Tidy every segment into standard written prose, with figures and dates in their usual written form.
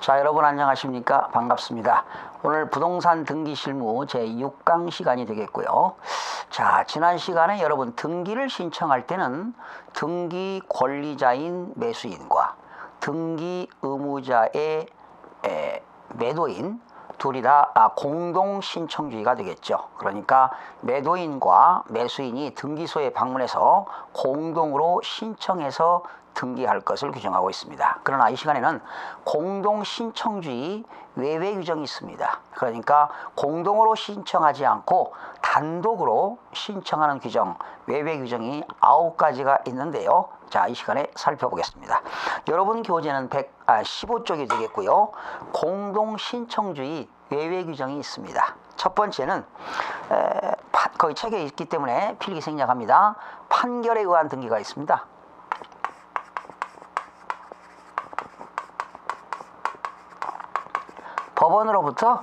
자, 여러분 안녕하십니까? 반갑습니다. 오늘 부동산 등기 실무 제6강 시간이 되겠고요. 자, 지난 시간에 여러분 등기를 신청할 때는 등기 권리자인 매수인과 등기 의무자의 매도인 둘이 다 공동 신청주의가 되겠죠. 그러니까 매도인과 매수인이 등기소에 방문해서 공동으로 신청해서 등기할 것을 규정하고 있습니다. 그러나 이 시간에는 공동 신청주의 외외 규정이 있습니다. 그러니까 공동으로 신청하지 않고 단독으로 신청하는 규정, 외외 규정이 9가지가 있는데요. 자, 이 시간에 살펴보겠습니다. 여러분 교재는 115쪽이 되겠고요. 공동 신청주의 외외 규정이 있습니다. 첫 번째는 거의 책에 있기 때문에 필기 생략합니다. 판결에 의한 등기가 있습니다. 법원으로부터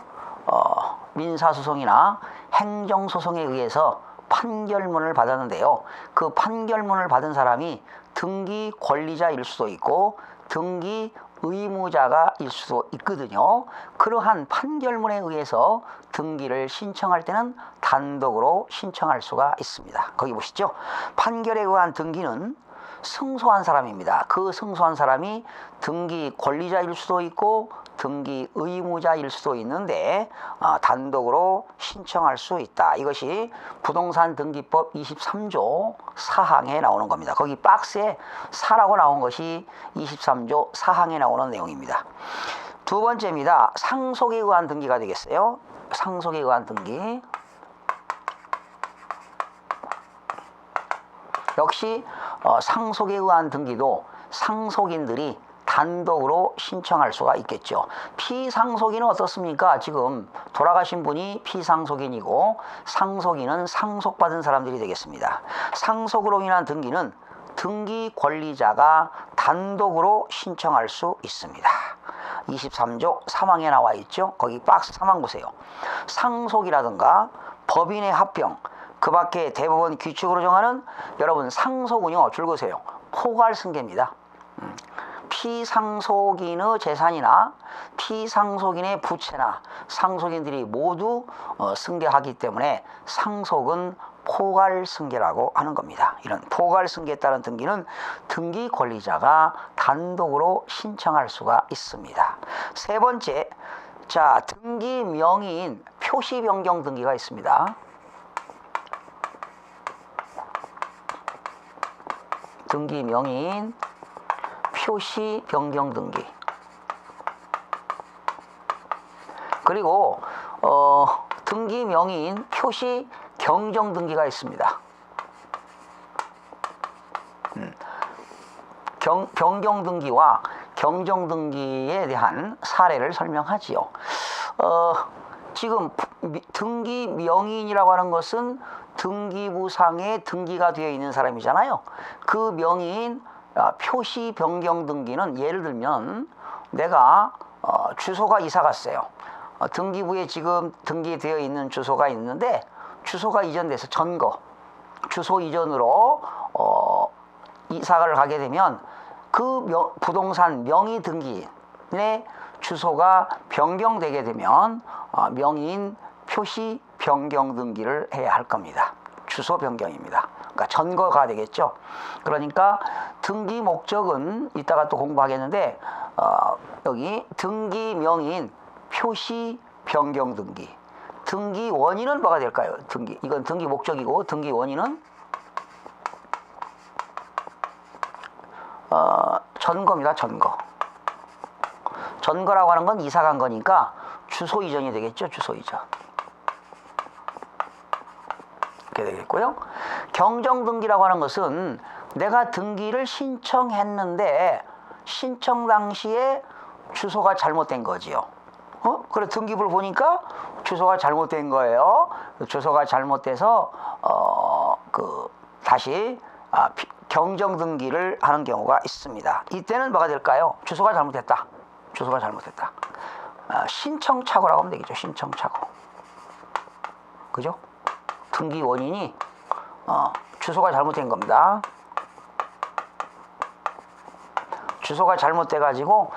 민사소송이나 행정소송에 의해서 판결문을 받았는데요. 그 판결문을 받은 사람이 등기 권리자일 수도 있고 등기 의무자가일 수도 있거든요. 그러한 판결문에 의해서 등기를 신청할 때는 단독으로 신청할 수가 있습니다. 거기 보시죠. 판결에 의한 등기는 승소한 사람입니다. 그 승소한 사람이 등기 권리자일 수도 있고 등기 의무자일 수도 있는데 단독으로 신청할 수 있다. 이것이 부동산 등기법 23조 4항에 나오는 겁니다. 거기 박스에 4라고 나온 것이 23조 4항에 나오는 내용입니다. 두 번째입니다. 상속에 의한 등기가 되겠어요. 상속에 의한 등기. 역시 상속에 의한 등기도 상속인들이 단독으로 신청할 수가 있겠죠. 피상속인은 어떻습니까? 지금 돌아가신 분이 피상속인이고 상속인은 상속받은 사람들이 되겠습니다. 상속으로 인한 등기는 등기 권리자가 단독으로 신청할 수 있습니다. 23조 3항에 나와 있죠. 거기 박스 3항 보세요. 상속이라든가 법인의 합병, 그 밖에 대법원 규칙으로 정하는 여러분 상속은요, 줄거세요. 포괄승계입니다. 피상속인의 재산이나 피상속인의 부채나 상속인들이 모두 승계하기 때문에 상속은 포괄승계라고 하는 겁니다. 이런 포괄승계에 따른 등기는 등기 권리자가 단독으로 신청할 수가 있습니다. 세 번째, 자, 등기 명의인 표시 변경 등기가 있습니다. 등기 명의인 표시 변경 등기. 그리고 등기 명의인 표시 경정 등기가 있습니다. 변경 등기와 경정 등기에 대한 사례를 설명하지요. 지금 등기 명의인이라고 하는 것은 등기부상에 등기가 되어 있는 사람이잖아요. 그 명의인 표시 변경 등기는 예를 들면 내가 주소가 이사 갔어요. 등기부에 지금 등기되어 있는 주소가 있는데 주소가 이전돼서 주소 이전으로 이사를 가게 되면 그 부동산 명의 등기인의 주소가 변경되게 되면 명의인 표시 변경 등기를 해야 할 겁니다. 주소 변경입니다. 그러니까 전거가 되겠죠. 그러니까 등기 목적은 이따가 또 공부하겠는데 여기 등기 명의인 표시 변경 등기. 등기 원인은 뭐가 될까요? 이건 등기 목적이고 등기 원인은 전거입니다. 전거라고 하는 건 이사 간 거니까 주소 이전이 되겠죠. 주소 이전. 이렇게 되겠고요. 경정 등기라고 하는 것은 내가 등기를 신청했는데 신청 당시에 주소가 잘못된 거지요. 그래 등기부를 보니까 주소가 잘못된 거예요. 주소가 잘못돼서 다시 경정 등기를 하는 경우가 있습니다. 이때는 뭐가 될까요? 주소가 잘못됐다. 신청착오라고 하면 되겠죠. 신청착오. 그죠? 등기 원인이 주소가 잘못된 겁니다. 주소가 잘못돼 가지고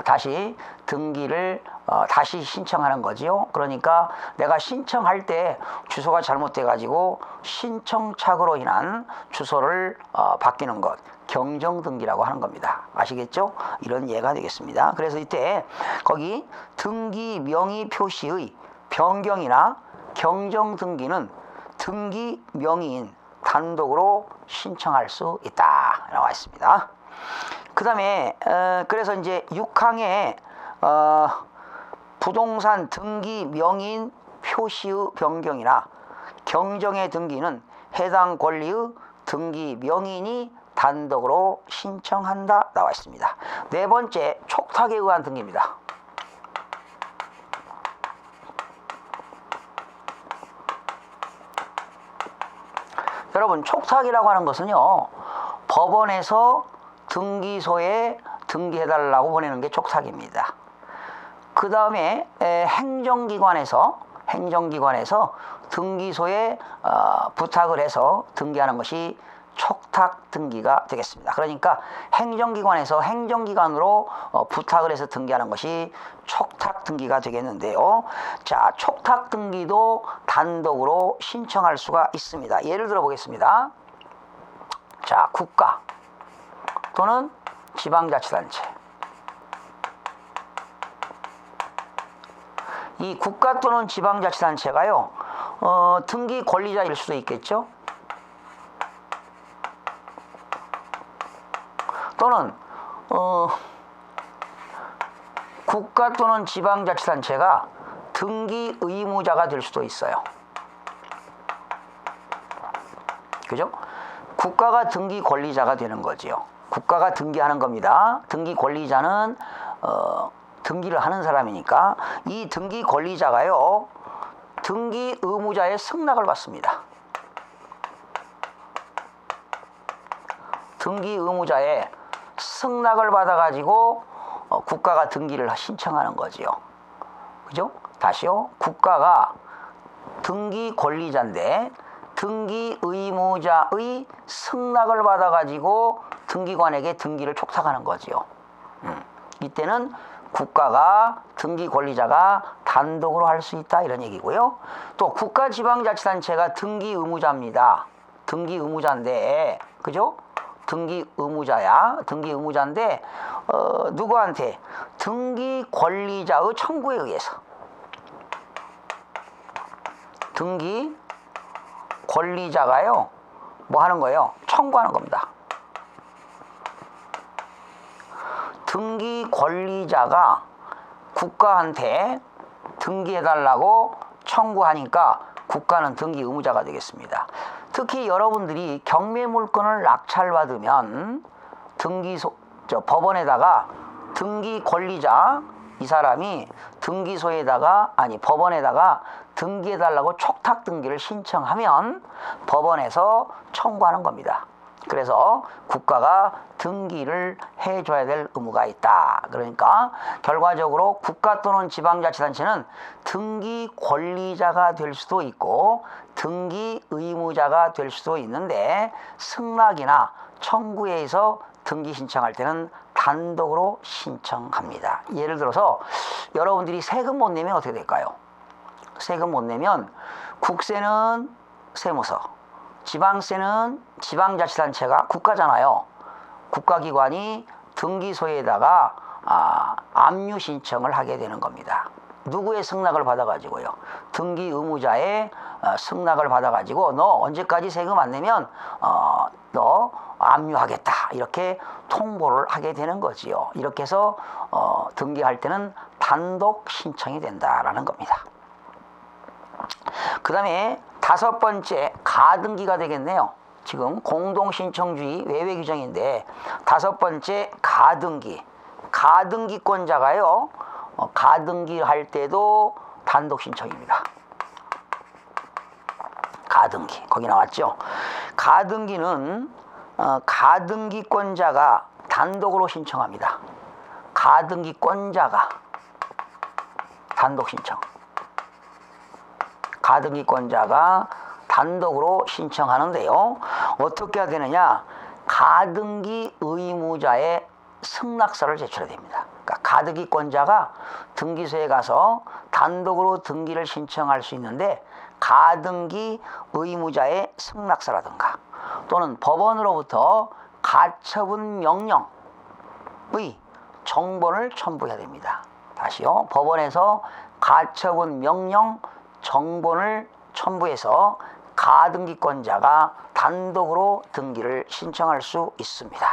다시 등기를 다시 신청하는 거지요. 그러니까 내가 신청할 때 주소가 잘못돼 가지고 신청착오로 인한 주소를 바뀌는 것, 경정등기라고 하는 겁니다. 아시겠죠? 이런 예가 되겠습니다. 그래서 이때 거기 등기 명의 표시의 변경이나 경정등기는 등기 명의인 단독으로 신청할 수 있다 나와 있습니다. 그 다음에 그래서 이제 6항에 부동산 등기 명의인 표시의 변경이나 경정의 등기는 해당 권리의 등기 명의인이 단독으로 신청한다 나와 있습니다. 네 번째, 촉탁에 의한 등기입니다. 여러분, 촉탁이라고 하는 것은요, 법원에서 등기소에 등기해달라고 보내는 게 촉탁입니다. 그 다음에 행정기관에서 등기소에 부탁을 해서 등기하는 것이 촉탁 등기가 되겠습니다. 그러니까 행정기관에서 행정기관으로 부탁을 해서 등기하는 것이 촉탁 등기가 되겠는데요. 자, 촉탁 등기도 단독으로 신청할 수가 있습니다. 예를 들어 보겠습니다. 자, 국가 또는 지방자치단체. 이 국가 또는 지방자치단체가요, 등기 권리자일 수도 있겠죠. 또는 국가 또는 지방자치단체가 등기 의무자가 될 수도 있어요. 그죠? 국가가 등기 권리자가 되는 거지요. 국가가 등기하는 겁니다. 등기 권리자는 등기를 하는 사람이니까 이 등기 권리자가요, 등기 의무자의 승낙을 받습니다. 등기 의무자의 승낙을 받아가지고 국가가 등기를 신청하는 거지요. 그죠? 다시요. 국가가 등기 권리자인데 등기 의무자의 승낙을 받아가지고 등기관에게 등기를 촉탁하는 거지요. 이때는 국가가 등기 권리자가 단독으로 할 수 있다 이런 얘기고요. 또 국가지방자치단체가 등기 의무자입니다. 등기 의무자인데, 그죠? 등기 의무자인데 누구한테? 등기 권리자의 청구에 의해서 등기 권리자가요, 뭐 하는 거예요? 청구하는 겁니다. 등기 권리자가 국가한테 등기해달라고 청구하니까 국가는 등기 의무자가 되겠습니다. 특히 여러분들이 경매물건을 낙찰받으면 법원에다가 등기 권리자, 이 사람이 법원에다가 등기해달라고 촉탁 등기를 신청하면 법원에서 청구하는 겁니다. 그래서 국가가 등기를 해줘야 될 의무가 있다. 그러니까 결과적으로 국가 또는 지방자치단체는 등기 권리자가 될 수도 있고 등기 의무자가 될 수도 있는데 승낙이나 청구에 의해서 등기 신청할 때는 단독으로 신청합니다. 예를 들어서 여러분들이 세금 못 내면 어떻게 될까요? 세금 못 내면 국세는 세무서, 지방세는 지방자치단체가 국가잖아요. 국가기관이 등기소에다가 압류 신청을 하게 되는 겁니다. 누구의 승낙을 받아가지고요? 등기 의무자의 승낙을 받아가지고 너 언제까지 세금 안 내면 너 압류하겠다 이렇게 통보를 하게 되는 거지요. 이렇게 해서 등기할 때는 단독 신청이 된다라는 겁니다. 그 다음에 다섯 번째, 가등기가 되겠네요. 지금 공동신청주의 외외 규정인데 다섯 번째, 가등기. 가등기권자가요, 가등기 할 때도 단독 신청입니다. 가등기 거기 나왔죠. 가등기는 가등기권자가 단독으로 신청합니다. 가등기권자가 단독 신청. 가등기권자가 단독으로 신청하는데요. 어떻게 해야 되느냐? 가등기 의무자의 승낙서를 제출해야 됩니다. 그러니까 가등기권자가 등기소에 가서 단독으로 등기를 신청할 수 있는데 가등기 의무자의 승낙서라든가 또는 법원으로부터 가처분 명령의 정본을 첨부해야 됩니다. 다시요. 법원에서 가처분 명령 정본을 첨부해서 가등기권자가 단독으로 등기를 신청할 수 있습니다.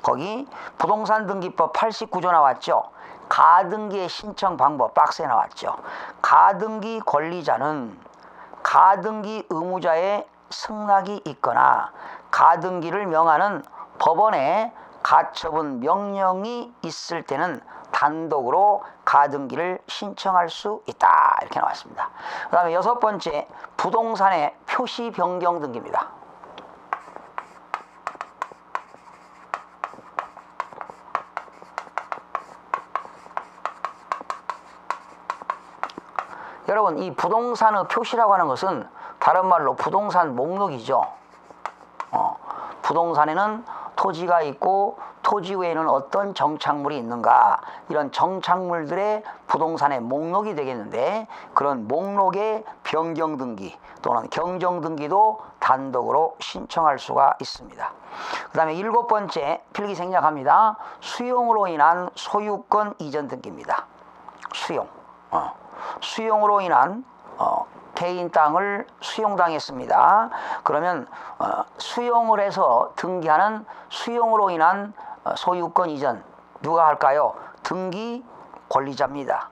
거기 부동산 등기법 89조 나왔죠. 가등기의 신청 방법 박스에 나왔죠. 가등기 권리자는 가등기 의무자의 승낙이 있거나 가등기를 명하는 법원의 가처분 명령이 있을 때는 단독으로 가등기를 신청할 수 있다. 이렇게 나왔습니다. 그 다음에 6번째, 부동산의 표시 변경 등기입니다. 여러분, 이 부동산의 표시라고 하는 것은 다른 말로 부동산 목록이죠. 부동산에는 토지가 있고 토지 외에는 어떤 정착물이 있는가, 이런 정착물들의 부동산의 목록이 되겠는데 그런 목록의 변경 등기 또는 경정 등기도 단독으로 신청할 수가 있습니다. 그 다음에 7번째 필기 생략합니다. 수용으로 인한 소유권 이전 등기입니다. 수용으로 인한 개인 땅을 수용당했습니다. 그러면 수용을 해서 등기하는 수용으로 인한 소유권 이전 누가 할까요? 등기 권리자입니다.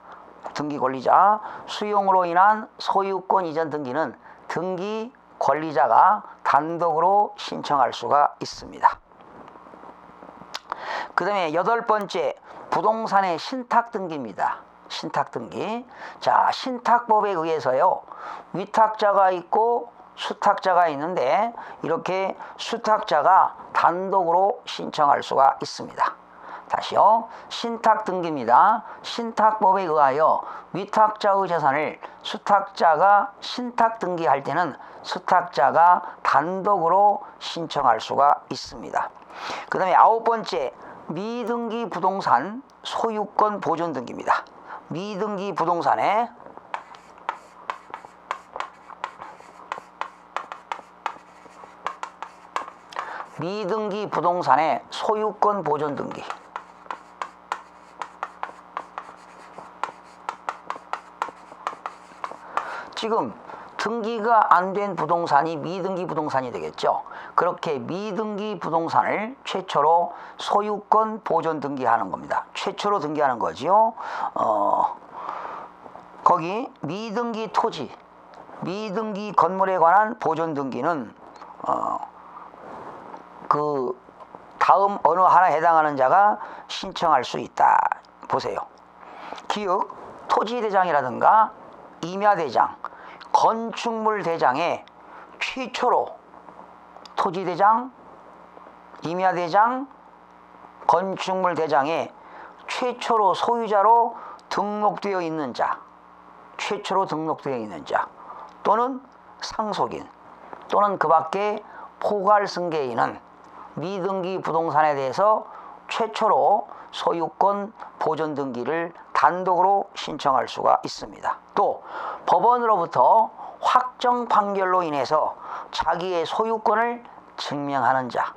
등기 권리자. 수용으로 인한 소유권 이전 등기는 등기 권리자가 단독으로 신청할 수가 있습니다. 그 다음에 8번째 부동산의 신탁 등기입니다. 신탁 등기. 자, 신탁법에 의해서요, 위탁자가 있고 수탁자가 있는데 이렇게 수탁자가 단독으로 신청할 수가 있습니다. 다시요. 신탁 등기입니다. 신탁법에 의하여 위탁자의 재산을 수탁자가 신탁 등기할 때는 수탁자가 단독으로 신청할 수가 있습니다. 그 다음에 9번째 미등기 부동산 소유권 보존 등기입니다. 미등기 부동산의 미등기 부동산의 소유권 보존 등기. 지금 등기가 안 된 부동산이 미등기 부동산이 되겠죠. 그렇게 미등기 부동산을 최초로 소유권 보존 등기하는 겁니다. 최초로 등기하는 거지요. 거기 미등기 토지, 미등기 건물에 관한 보존 등기는 그 다음 어느 하나에 해당하는 자가 신청할 수 있다. 보세요. 기역 토지대장이라든가 임야대장, 건축물 대장에 최초로 토지대장, 임야대장, 건축물 대장에 최초로 소유자로 등록되어 있는 자, 최초로 등록되어 있는 자 또는 상속인 또는 그 밖에 포괄승계인은 미등기 부동산에 대해서 최초로 소유권 보존 등기를 단독으로 신청할 수가 있습니다. 또 법원으로부터 확정 판결로 인해서 자기의 소유권을 증명하는 자,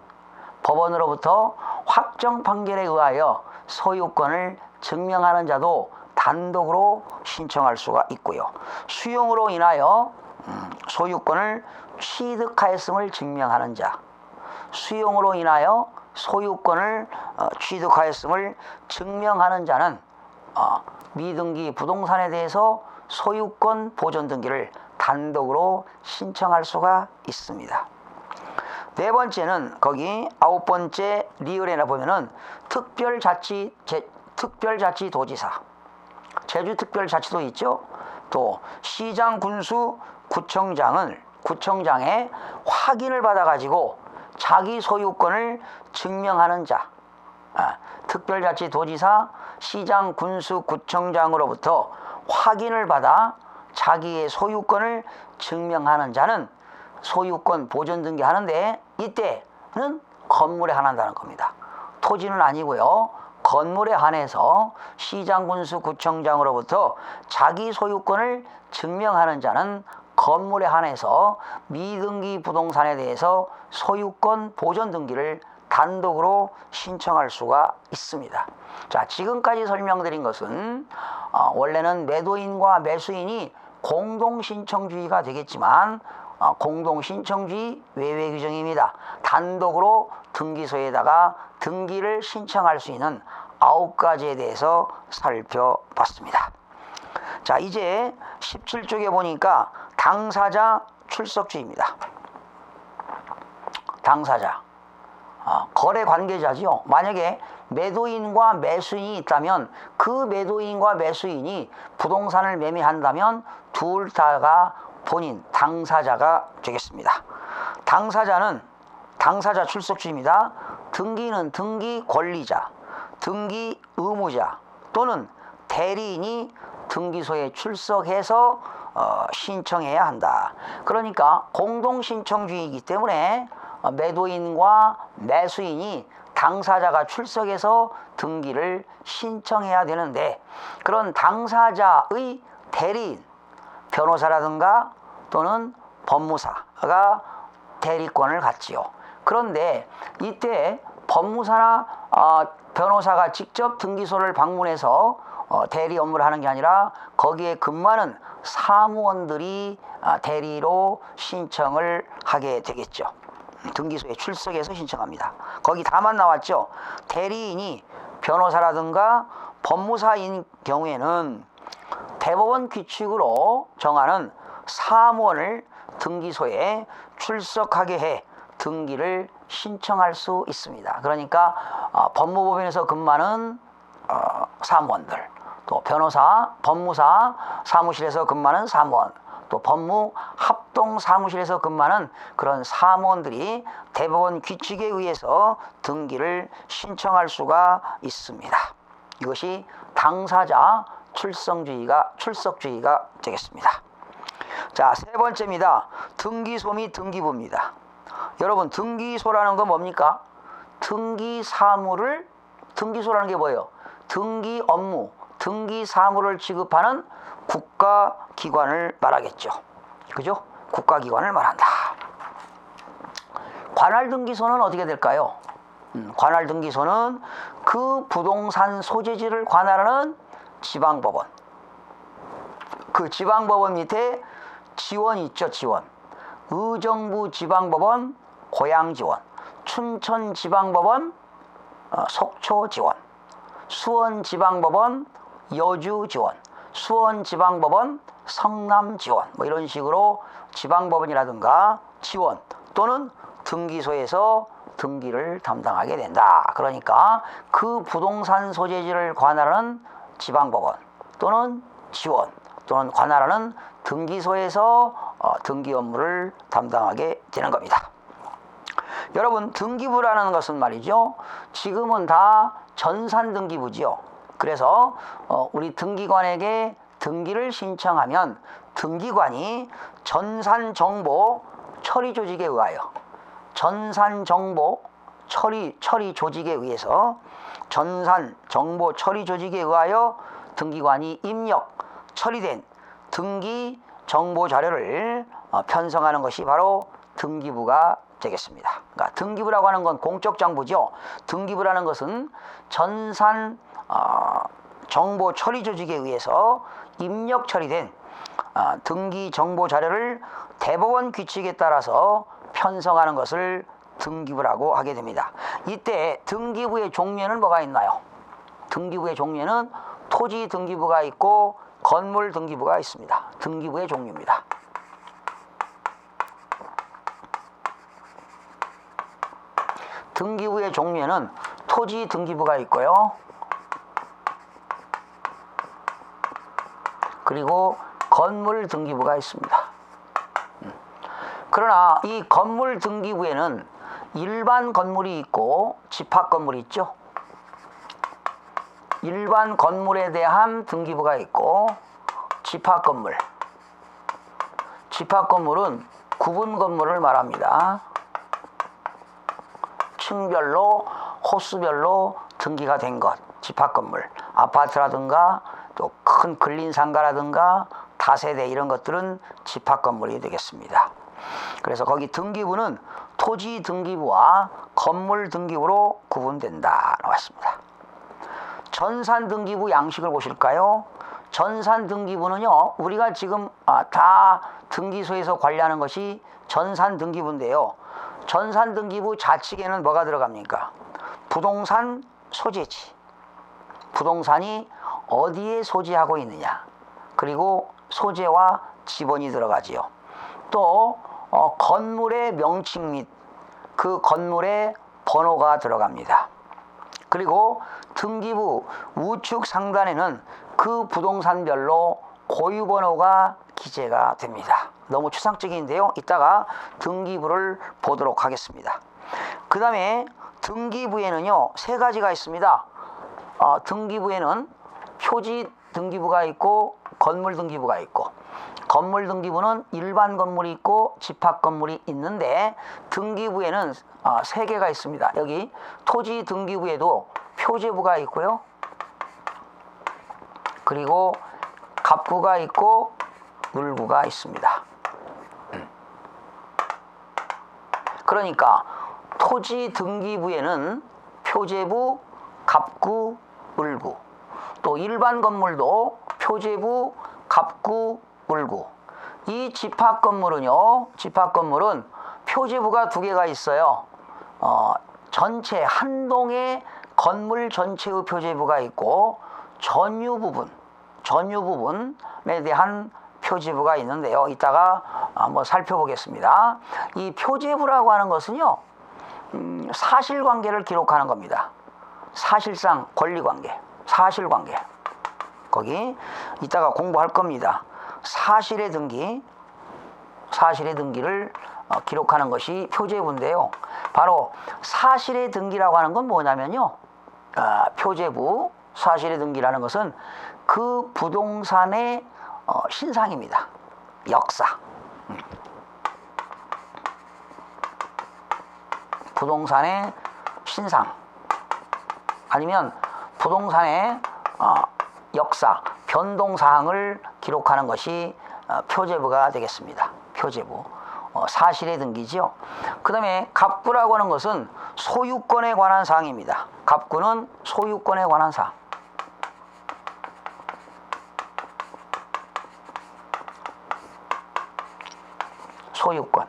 법원으로부터 확정 판결에 의하여 소유권을 증명하는 자도 단독으로 신청할 수가 있고요. 수용으로 인하여 소유권을 취득하였음을 증명하는 자, 수용으로 인하여 소유권을 취득하였음을 증명하는 자는 미등기 부동산에 대해서 소유권 보존 등기를 단독으로 신청할 수가 있습니다. 네 번째는 거기 9번째 리을에 보면은 특별자치도지사, 제주특별자치도 있죠. 또 시장, 군수, 구청장의 확인을 받아가지고 자기 소유권을 증명하는 자, 특별자치도지사, 시장, 군수, 구청장으로부터 확인을 받아 자기의 소유권을 증명하는 자는 소유권 보존 등기하는데 이때는 건물에 한한다는 겁니다. 토지는 아니고요. 건물에 한해서 시장, 군수, 구청장으로부터 자기 소유권을 증명하는 자는 건물에 한해서 미등기 부동산에 대해서 소유권 보존 등기를 단독으로 신청할 수가 있습니다. 자, 지금까지 설명드린 것은 원래는 매도인과 매수인이 공동신청주의가 되겠지만 공동신청주의 외외 규정입니다. 단독으로 등기소에다가 등기를 신청할 수 있는 9가지에 대해서 살펴봤습니다. 자, 이제 17쪽에 보니까 당사자 출석주의입니다. 당사자, 거래 관계자지요. 만약에 매도인과 매수인이 있다면 그 매도인과 매수인이 부동산을 매매한다면 둘 다가 본인 당사자가 되겠습니다. 당사자는 당사자 출석주의입니다. 등기는 등기 권리자, 등기 의무자 또는 대리인이 등기소에 출석해서 신청해야 한다. 그러니까 공동신청주의이기 때문에 매도인과 매수인이 당사자가 출석해서 등기를 신청해야 되는데, 그런 당사자의 대리인, 변호사라든가 또는 법무사가 대리권을 갖지요. 그런데 이때 법무사나 변호사가 직접 등기소를 방문해서 대리 업무를 하는 게 아니라 거기에 근무하는 사무원들이 대리로 신청을 하게 되겠죠. 등기소에 출석해서 신청합니다. 거기 다만 나왔죠. 대리인이 변호사라든가 법무사인 경우에는 대법원 규칙으로 정하는 사무원을 등기소에 출석하게 해 등기를 신청할 수 있습니다. 그러니까 법무법인에서 근무하는 사무원들, 또 변호사, 법무사 사무실에서 근무하는 사무원, 또 법무 합동 사무실에서 근무하는 그런 사무원들이 대법원 규칙에 의해서 등기를 신청할 수가 있습니다. 이것이 당사자 출석주의가 되겠습니다. 자, 세 번째입니다. 등기소 및 등기부입니다. 여러분, 등기소라는 건 뭡니까? 등기소라는 게 뭐예요? 등기 업무, 등기 사무를 지급하는 국가기관을 말하겠죠. 그죠? 국가기관을 말한다. 관할등기소는 어떻게 될까요? 관할등기소는 그 부동산 소재지를 관할하는 지방법원. 그 지방법원 밑에 지원이 있죠. 지원. 의정부 지방법원 고양지원, 춘천지방법원 속초지원, 수원지방법원 여주지원, 수원지방법원 성남지원, 뭐 이런 식으로 지방법원이라든가 지원 또는 등기소에서 등기를 담당하게 된다. 그러니까 그 부동산 소재지를 관할하는 지방법원 또는 지원 또는 관할하는 등기소에서 등기 업무를 담당하게 되는 겁니다. 여러분, 등기부라는 것은 말이죠, 지금은 다 전산등기부지요. 그래서 우리 등기관에게 등기를 신청하면 등기관이 전산정보 처리 조직에 의하여 전산정보 처리 조직에 의해서 전산정보 처리 조직에 의하여 등기관이 입력 처리된 등기 정보 자료를 편성하는 것이 바로 등기부가 되겠습니다. 그러니까 등기부라고 하는 건 공적 장부죠. 등기부라는 것은 전산 정보 처리 조직에 의해서 입력 처리된 등기 정보 자료를 대법원 규칙에 따라서 편성하는 것을 등기부라고 하게 됩니다. 이때 등기부의 종류에는 뭐가 있나요? 등기부의 종류에는 토지 등기부가 있고 건물 등기부가 있습니다. 등기부의 종류입니다. 등기부의 종류에는 토지 등기부가 있고요. 그리고 건물 등기부가 있습니다. 그러나 이 건물 등기부에는 일반 건물이 있고 집합 건물이 있죠. 일반 건물에 대한 등기부가 있고 집합 건물. 집합 건물은 구분 건물을 말합니다. 층별로 호수별로 등기가 된 것, 집합건물, 아파트라든가 또 큰 근린상가라든가 다세대 이런 것들은 집합건물이 되겠습니다. 그래서 거기 등기부는 토지 등기부와 건물 등기부로 구분된다 나왔습니다. 전산 등기부 양식을 보실까요? 전산 등기부는요, 우리가 지금 다 등기소에서 관리하는 것이 전산 등기부인데요. 전산 등기부 좌측에는 뭐가 들어갑니까? 부동산 소재지. 부동산이 어디에 소재하고 있느냐. 그리고 소재와 지번이 들어가지요. 또 건물의 명칭 및 그 건물의 번호가 들어갑니다. 그리고 등기부 우측 상단에는 그 부동산별로 고유번호가 기재가 됩니다. 너무 추상적인데요. 이따가 등기부를 보도록 하겠습니다. 그 다음에 등기부에는요, 세 가지가 있습니다. 등기부에는 표지 등기부가 있고 건물 등기부가 있고, 건물 등기부는 일반 건물이 있고 집합 건물이 있는데, 등기부에는 세 개가 있습니다. 여기 토지 등기부에도 표제부가 있고요, 그리고 갑구가 있고 물구가 있습니다. 그러니까 토지 등기부에는 표제부, 갑구, 물구, 또 일반 건물도 표제부, 갑구, 물구. 이 집합 건물은요, 집합 건물은 표제부가 두 개가 있어요. 전체 한 동의 건물 전체의 표제부가 있고, 전유 부분에 대한 표제부가 있는데요. 이따가 한번 살펴보겠습니다. 이 표제부라고 하는 것은요, 사실관계를 기록하는 겁니다. 사실상 권리관계, 사실관계. 거기 이따가 공부할 겁니다. 사실의 등기를 기록하는 것이 표제부인데요. 바로 사실의 등기라고 하는 건 뭐냐면요, 표제부 사실의 등기라는 것은 그 부동산의 신상입니다. 역사. 부동산의 신상, 아니면 부동산의 역사, 변동사항을 기록하는 것이 표제부가 되겠습니다. 표제부. 사실의 등기죠. 그 다음에 갑구라고 하는 것은 소유권에 관한 사항입니다. 갑구는 소유권에 관한 사항. 소유권.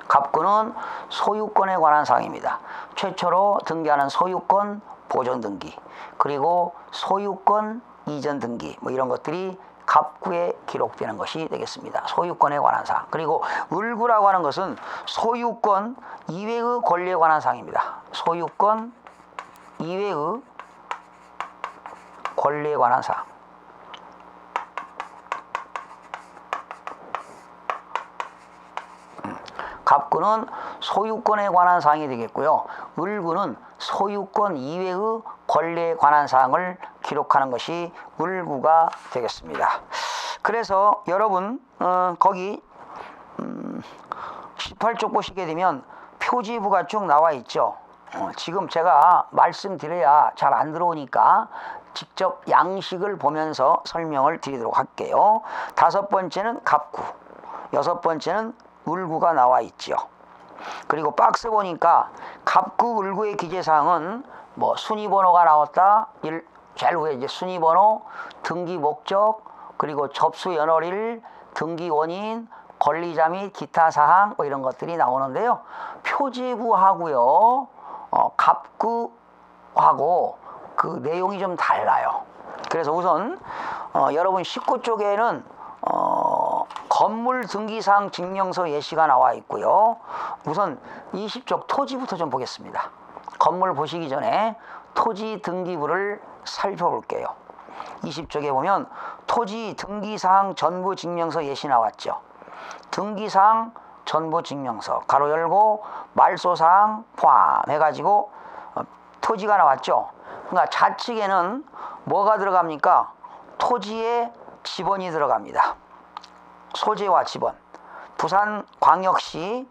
갑구는 소유권에 관한 사항입니다. 최초로 등기하는 소유권 보존 등기, 그리고 소유권 이전 등기, 뭐 이런 것들이 갑구에 기록되는 것이 되겠습니다. 소유권에 관한 사항. 그리고 물구라고 하는 것은 소유권 이외의 권리에 관한 사항입니다. 소유권 이외의 권리에 관한 사항. 갑구는 소유권에 관한 사항이 되겠고요. 물구는 소유권 이외의 권리에 관한 사항을 기록하는 것이 물구가 되겠습니다. 그래서 여러분 거기 18쪽 보시게 되면 표지부가 쭉 나와 있죠. 지금 제가 말씀드려야 잘 안 들어오니까 직접 양식을 보면서 설명을 드리도록 할게요. 5번째는 갑구, 6번째는 물구가 나와 있죠. 그리고 박스 보니까 갑구, 물구의 기재사항은 뭐 순위번호가 나왔다, 제일 위에 이제 순위번호, 등기 목적, 그리고 접수 연월일, 등기 원인, 권리자 및 기타 사항, 뭐 이런 것들이 나오는데요. 표지부하고요, 갑구하고 그 내용이 좀 달라요. 그래서 우선 여러분 19쪽에는 건물 등기사항 증명서 예시가 나와 있고요. 우선 20쪽 토지부터 좀 보겠습니다. 건물 보시기 전에 토지 등기부를 살펴볼게요. 20쪽에 보면 토지 등기사항 전부 증명서 예시 나왔죠. 등기사항 전부 증명서 가로 열고 말소사항 포함해가지고 토지가 나왔죠. 그러니까 좌측에는 뭐가 들어갑니까? 토지의 지번이 들어갑니다. 소재와 지번. 부산광역시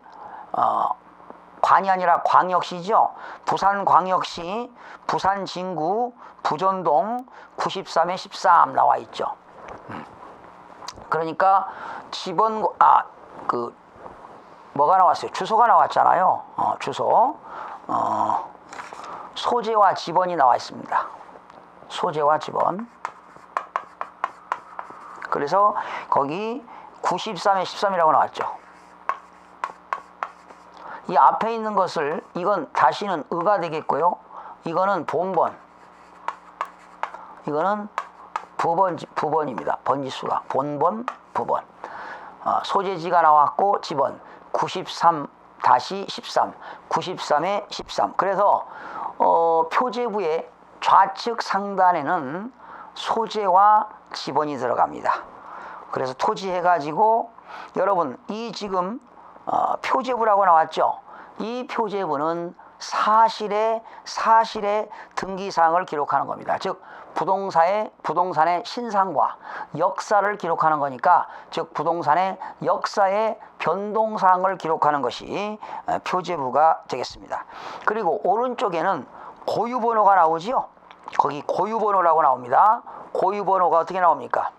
관이 아니라 광역시죠. 부산광역시, 부산진구, 부전동 93에 13 나와 있죠. 그러니까 집원 뭐가 나왔어요? 주소가 나왔잖아요. 주소. 소재와 지번이 나와 있습니다. 소재와 지번. 그래서 거기 93에 13이라고 나왔죠. 이 앞에 있는 것을 이건 다시는 의가 되겠고요. 이거는 본번. 이거는 부번입니다. 번지수가. 본번, 부번. 소재지가 나왔고 지번 93-13. 93에 13. 그래서 표제부의 좌측 상단에는 소재와 지번이 들어갑니다. 그래서 토지 해가지고 여러분 이 지금 표제부라고 나왔죠. 이 표제부는 사실의 등기사항을 기록하는 겁니다. 즉 부동산의 신상과 역사를 기록하는 거니까, 즉 부동산의 역사의 변동사항을 기록하는 것이 표제부가 되겠습니다. 그리고 오른쪽에는 고유번호가 나오지요. 거기 고유번호라고 나옵니다. 고유번호가 어떻게 나옵니까?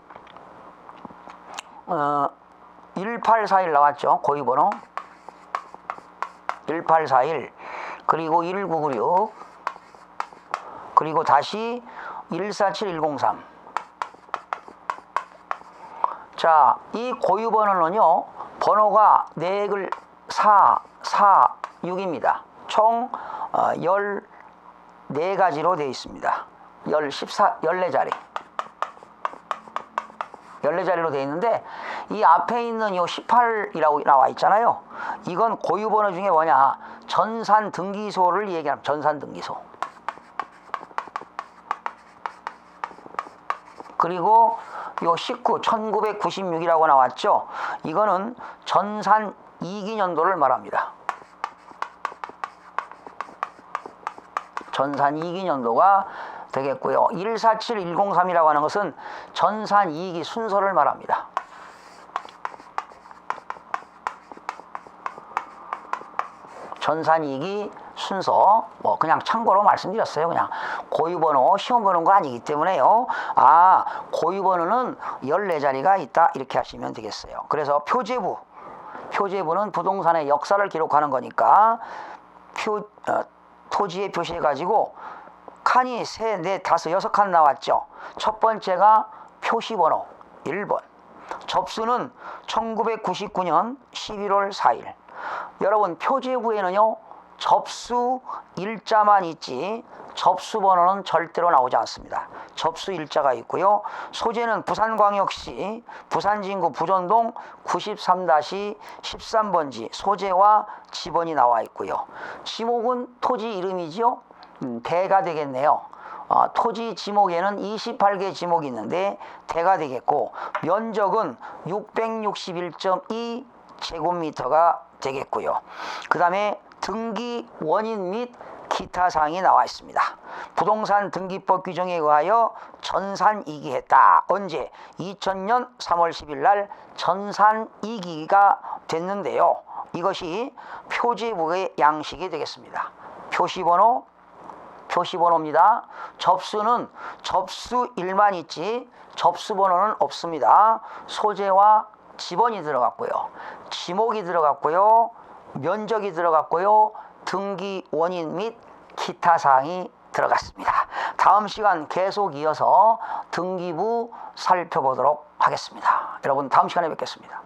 1841 나왔죠. 고유번호 1841, 그리고 19996, 그리고 다시 147103. 자, 이 고유번호는요, 번호가 4글 4, 4, 6입니다. 총 14가지로 되어 있습니다. 14자리. 14자리로 되어 있는데, 이 앞에 있는 요 18이라고 나와 있잖아요. 이건 고유번호 중에 뭐냐? 전산 등기소를 얘기합니다. 전산 등기소. 그리고 요 1996이라고 나왔죠. 이거는 전산 이기년도를 말합니다. 전산 이기년도가 되겠고요. 147103이라고 하는 것은 전산 이기 순서를 말합니다. 전산 이기 순서, 그냥 참고로 말씀드렸어요. 그냥 고유번호 시험 보는 거 아니기 때문에요. 고유번호는 14자리가 있다, 이렇게 하시면 되겠어요. 그래서 표제부는 부동산의 역사를 기록하는 거니까 토지에 표시해 가지고 칸이 3, 4, 5, 6칸 나왔죠. 첫 번째가 표시번호 1번. 접수는 1999년 11월 4일. 여러분 표제부에는요, 접수 일자만 있지 접수번호는 절대로 나오지 않습니다. 접수 일자가 있고요. 소재는 부산광역시 부산진구 부전동 93-13번지 소재와 지번이 나와 있고요. 지목은 토지 이름이지요. 대가 되겠네요. 토지 지목에는 28개 지목이 있는데 대가 되겠고, 면적은 661.2 제곱미터가 되겠고요. 그 다음에 등기 원인 및 기타 사항이 나와 있습니다. 부동산 등기법 규정에 의하여 전산 이기했다. 언제? 2000년 3월 10일 날 전산 이기가 됐는데요. 이것이 표제부의 양식이 되겠습니다. 표시번호입니다. 접수는 접수일만 있지 접수번호는 없습니다. 소재와 지번이 들어갔고요. 지목이 들어갔고요. 면적이 들어갔고요. 등기 원인 및 기타 사항이 들어갔습니다. 다음 시간 계속 이어서 등기부 살펴보도록 하겠습니다. 여러분 다음 시간에 뵙겠습니다.